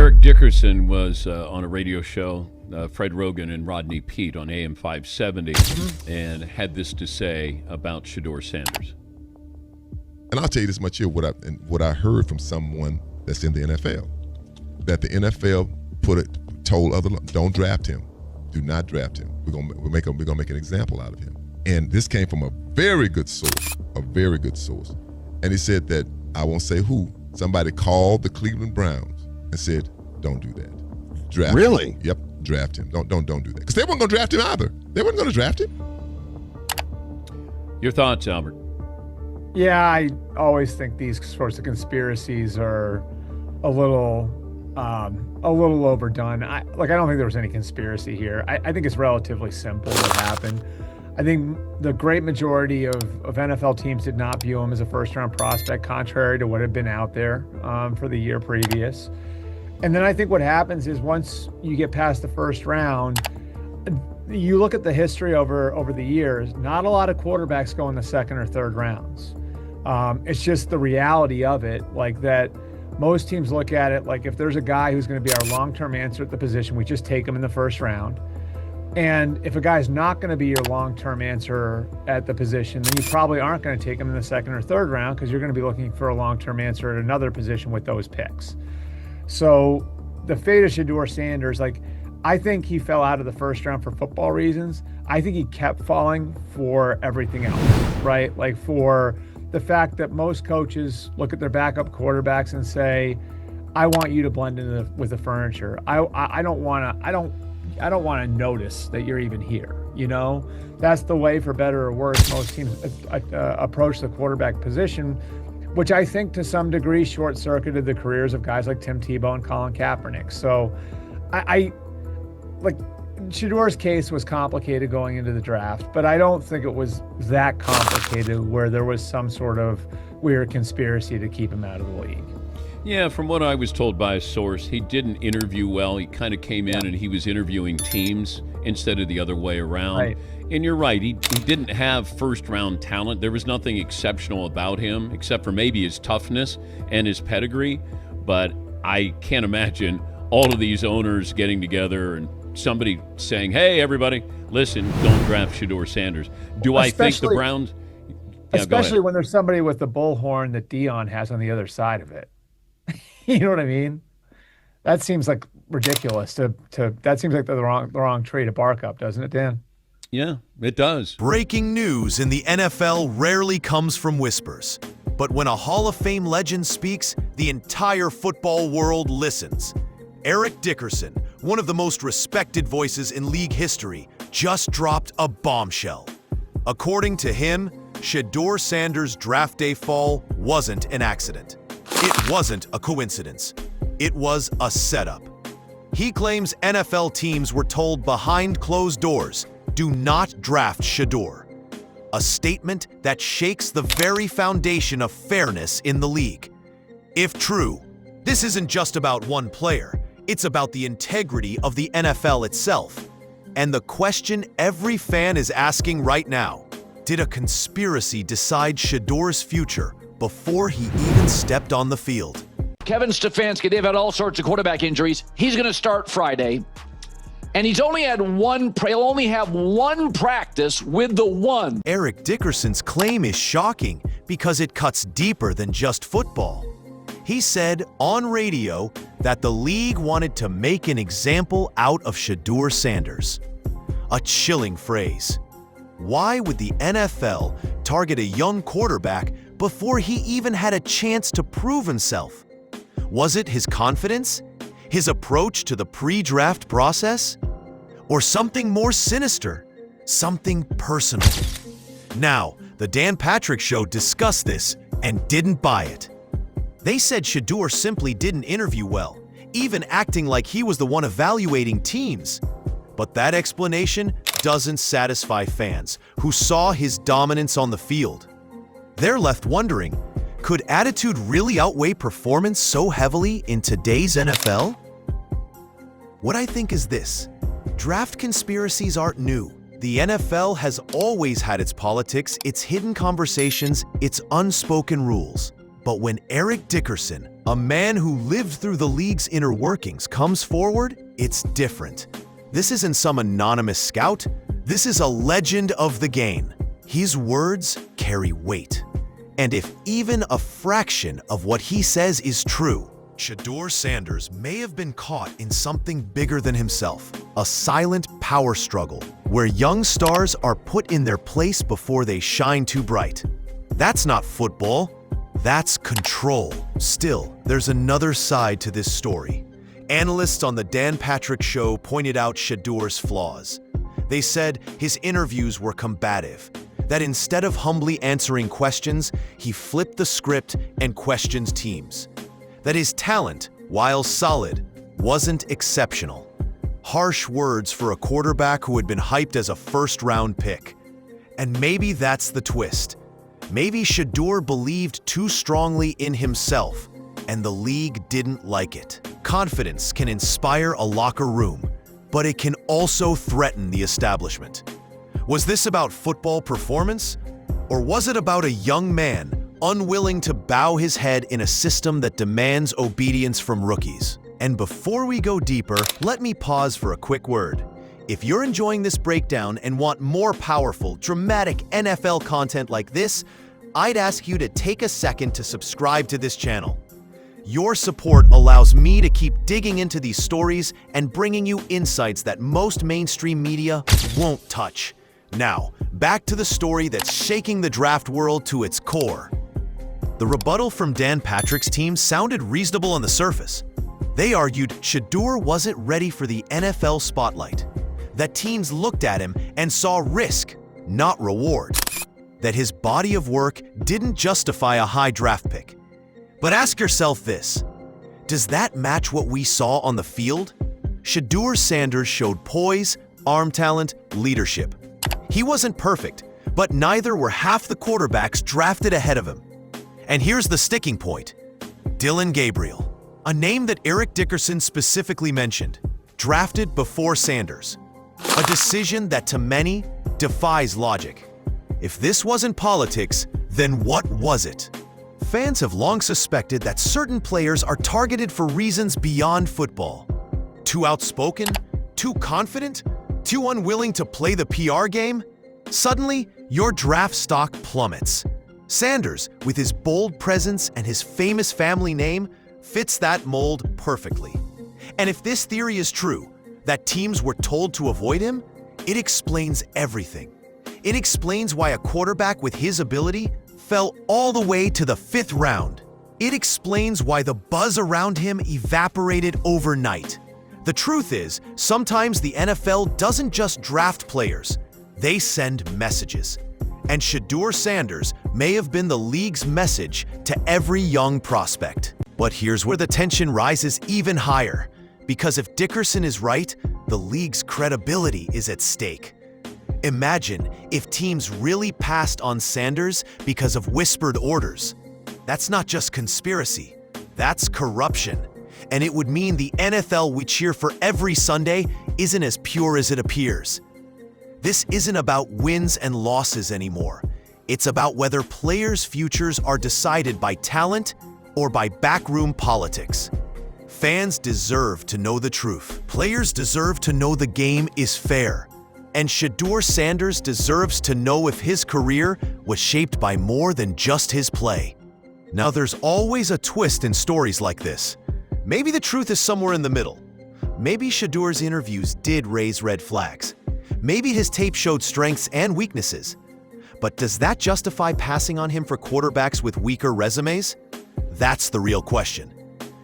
Eric Dickerson was on a radio show, Fred Rogan and Rodney Peete on AM 570, and had this to say about Shidor Sanders. And I'll tell you this much here, what I heard from someone that's in the NFL, that the NFL told other, don't draft him, do not draft him. We're gonna make an example out of him. And this came from a very good source, And he said that, I won't say who, somebody called the Cleveland Browns and said, don't do that. Draft really? him. Yep, draft him. Don't do that. Because they weren't going to draft him either. They weren't going to draft him. Your thoughts, Albert? Yeah, I always think these sorts of conspiracies are a little overdone. I don't think there was any conspiracy here. I think it's relatively simple what happened. I think the great majority of NFL teams did not view him as a first-round prospect, contrary to what had been out there for the year previous. And then I think what happens is once you get past the first round, you look at the history over the years, not a lot of quarterbacks go in the second or third rounds. It's just the reality of it, like that most teams look at it like if there's a guy who's going to be our long-term answer at the position, we just take him in the first round. And if a guy's not going to be your long-term answer at the position, then you probably aren't going to take him in the second or third round because you're going to be looking for a long-term answer at another position with those picks. So the fate of Shidor Sanders, I think he fell out of the first round for football reasons. I think he kept falling for everything else, right? Like for the fact that most coaches look at their backup quarterbacks and say, I want you to blend in with the furniture. I don't want to notice that you're even here. You know, that's the way, for better or worse, most teams approach the quarterback position, which I think to some degree short-circuited the careers of guys like Tim Tebow and Colin Kaepernick. So Shidor's case was complicated going into the draft, but I don't think it was that complicated where there was some sort of weird conspiracy to keep him out of the league. Yeah, from what I was told by a source, he didn't interview well. He kind of came in and he was interviewing teams instead of the other way around. Right. And you're right, he didn't have first-round talent. There was nothing exceptional about him except for maybe his toughness and his pedigree. But I can't imagine all of these owners getting together and somebody saying, hey, everybody, listen, don't draft Shidor Sanders. I think the Browns... Yeah, especially when there's somebody with the bullhorn that Dion has on the other side of it. You know what I mean? That seems like ridiculous. That seems like the wrong tree to bark up, doesn't it, Dan? Yeah, it does. Breaking news in the NFL rarely comes from whispers. But when a Hall of Fame legend speaks, the entire football world listens. Eric Dickerson, one of the most respected voices in league history, just dropped a bombshell. According to him, Shidor Sanders' draft day fall wasn't an accident. It wasn't a coincidence. It was a setup. He claims NFL teams were told behind closed doors, do not draft Shidor. A statement that shakes the very foundation of fairness in the league. If true, this isn't just about one player. It's about the integrity of the NFL itself. And the question every fan is asking right now, did a conspiracy decide Shidor's future before he even stepped on the field? Kevin Stefanski, they've had all sorts of quarterback injuries. He's going to start Friday. And he'll only have one practice with the one. Eric Dickerson's claim is shocking because it cuts deeper than just football. He said on radio that the league wanted to make an example out of Shidor Sanders. A chilling phrase. Why would the NFL target a young quarterback before he even had a chance to prove himself? Was it his confidence? His approach to the pre-draft process? Or something more sinister? Something personal? Now, the Dan Patrick Show discussed this and didn't buy it. They said Shidor simply didn't interview well, even acting like he was the one evaluating teams. But that explanation doesn't satisfy fans who saw his dominance on the field. They're left wondering, could attitude really outweigh performance so heavily in today's NFL? What I think is this: draft conspiracies aren't new. The NFL has always had its politics, its hidden conversations, its unspoken rules. But when Eric Dickerson, a man who lived through the league's inner workings, comes forward, it's different. This isn't some anonymous scout. This is a legend of the game. His words carry weight. And if even a fraction of what he says is true, Shidor Sanders may have been caught in something bigger than himself, a silent power struggle where young stars are put in their place before they shine too bright. That's not football. That's control. Still, there's another side to this story. Analysts on the Dan Patrick Show pointed out Shidor's flaws. They said his interviews were combative, that instead of humbly answering questions, he flipped the script and questioned teams. That his talent, while solid, wasn't exceptional. Harsh words for a quarterback who had been hyped as a first-round pick. And maybe that's the twist. Maybe Shidor believed too strongly in himself, and the league didn't like it. Confidence can inspire a locker room, but it can also threaten the establishment. Was this about football performance? Or was it about a young man unwilling to bow his head in a system that demands obedience from rookies? And before we go deeper, let me pause for a quick word. If you're enjoying this breakdown and want more powerful, dramatic NFL content like this, I'd ask you to take a second to subscribe to this channel. Your support allows me to keep digging into these stories and bringing you insights that most mainstream media won't touch. Now, back to the story that's shaking the draft world to its core. The rebuttal from Dan Patrick's team sounded reasonable on the surface. They argued Shidor wasn't ready for the NFL spotlight, that teams looked at him and saw risk, not reward, that his body of work didn't justify a high draft pick. But ask yourself this, does that match what we saw on the field? Shidor Sanders showed poise, arm talent, leadership. He wasn't perfect, but neither were half the quarterbacks drafted ahead of him. And here's the sticking point. Dillon Gabriel, a name that Eric Dickerson specifically mentioned, drafted before Sanders. A decision that to many defies logic. If this wasn't politics, then what was it? Fans have long suspected that certain players are targeted for reasons beyond football. Too outspoken? Too confident? Too unwilling to play the PR game? Suddenly, your draft stock plummets. Sanders, with his bold presence and his famous family name, fits that mold perfectly. And if this theory is true, that teams were told to avoid him, it explains everything. It explains why a quarterback with his ability fell all the way to the 5th round. It explains why the buzz around him evaporated overnight. The truth is, sometimes the NFL doesn't just draft players, they send messages. And Shidor Sanders may have been the league's message to every young prospect. But here's where the tension rises even higher. Because if Dickerson is right, the league's credibility is at stake. Imagine if teams really passed on Sanders because of whispered orders. That's not just conspiracy, that's corruption. And it would mean the NFL we cheer for every Sunday isn't as pure as it appears. This isn't about wins and losses anymore. It's about whether players' futures are decided by talent or by backroom politics. Fans deserve to know the truth. Players deserve to know the game is fair. And Shidor Sanders deserves to know if his career was shaped by more than just his play. Now, there's always a twist in stories like this. Maybe the truth is somewhere in the middle. Maybe Shidor's interviews did raise red flags. Maybe his tape showed strengths and weaknesses. But does that justify passing on him for quarterbacks with weaker resumes? That's the real question.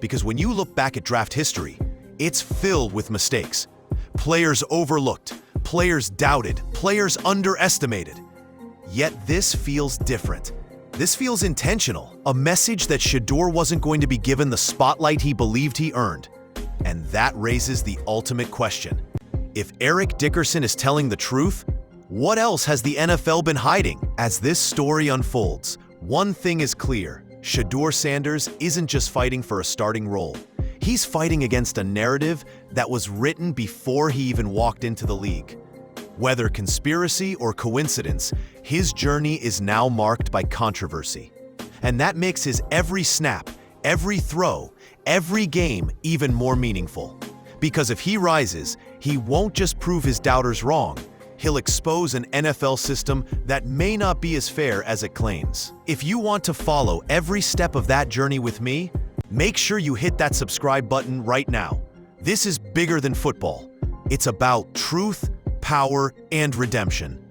Because when you look back at draft history, it's filled with mistakes. Players overlooked, players doubted, players underestimated. Yet this feels different. This feels intentional, a message that Shidor wasn't going to be given the spotlight he believed he earned. And that raises the ultimate question. If Eric Dickerson is telling the truth, what else has the NFL been hiding? As this story unfolds, one thing is clear. Shidor Sanders isn't just fighting for a starting role. He's fighting against a narrative that was written before he even walked into the league. Whether conspiracy or coincidence, his journey is now marked by controversy. And that makes his every snap, every throw, every game even more meaningful. Because if he rises, he won't just prove his doubters wrong, he'll expose an NFL system that may not be as fair as it claims. If you want to follow every step of that journey with me, make sure you hit that subscribe button right now. This is bigger than football. It's about truth, power, and redemption.